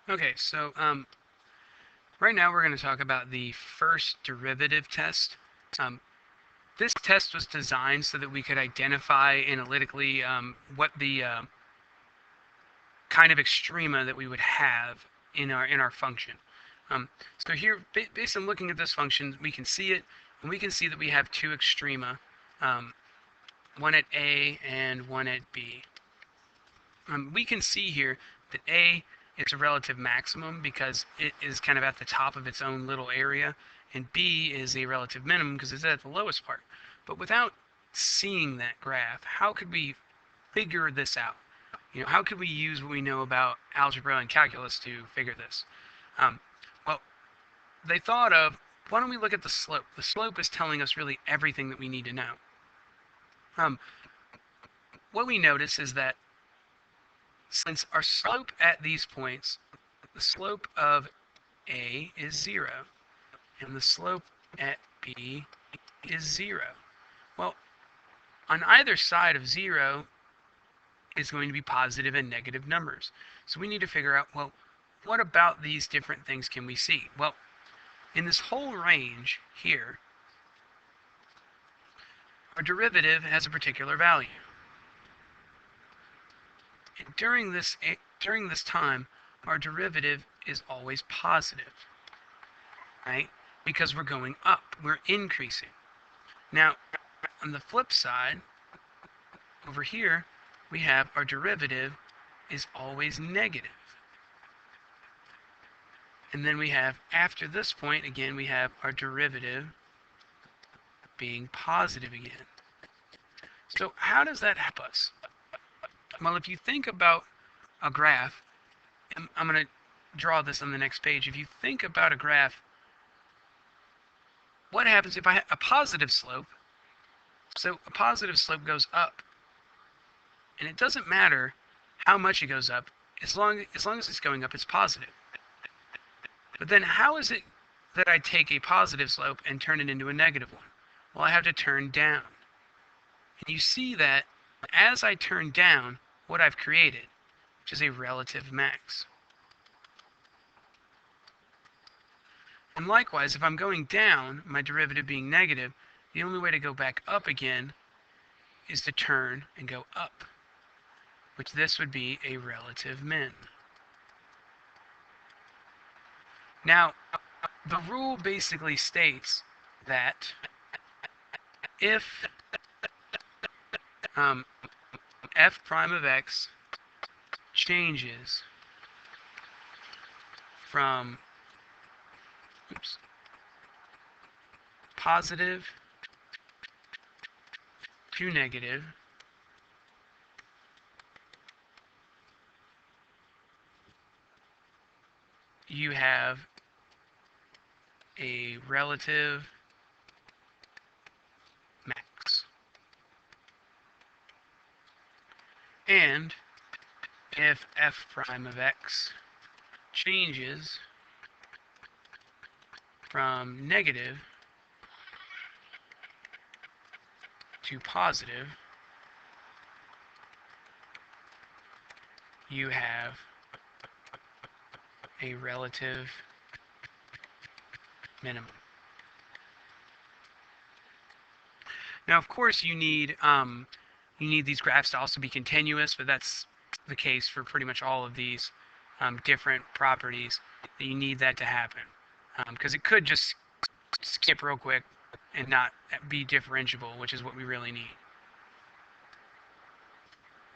Okay, so right now we're going to talk about the first derivative test. This test was designed so that we could identify analytically what the kind of extrema that we would have in our function. So here, based on looking at this function, we can see it, and we can see that we have two extrema, one at A and one at B. We can see here that A is a relative maximum because it is kind of at the top of its own little area, and B is a relative minimum because it's at the lowest part. But without seeing that graph, how could we figure this out? How could we use what we know about algebra and calculus to figure this? Well, they thought of, why don't we look at the slope? The slope is telling us really everything that we need to know. What we notice is that since our slope at these points, the slope of A is 0, and the slope at B is 0. Well, on either side of 0 is going to be positive and negative numbers. So we need to figure out, well, what about these different things can we see? Well, in this whole range here, our derivative has a particular value. And during this time, our derivative is always positive, right? Because we're going up, we're increasing. Now, on the flip side, over here, we have our derivative is always negative. And then we have, after this point, again, we have our derivative being positive again. So how does that help us? Well, if you think about a graph, and I'm going to draw this on the next page. If you think about a graph, what happens if I have a positive slope? So a positive slope goes up. And it doesn't matter how much it goes up, as long as it's going up, it's positive. But then how is it that I take a positive slope and turn it into a negative one? Well, I have to turn down. And you see that as I turn down, what I've created, which is a relative max. And likewise, if I'm going down, my derivative being negative, the only way to go back up again is to turn and go up, which this would be a relative min. Now, the rule basically states that if f prime of x changes from positive to negative, you have a relative max. And if f prime of x changes from negative to positive, you have a relative minimum. Now, of course, you need these graphs to also be continuous, but that's the case for pretty much all of these different properties, that you need that to happen. Because it could just skip real quick and not be differentiable, which is what we really need.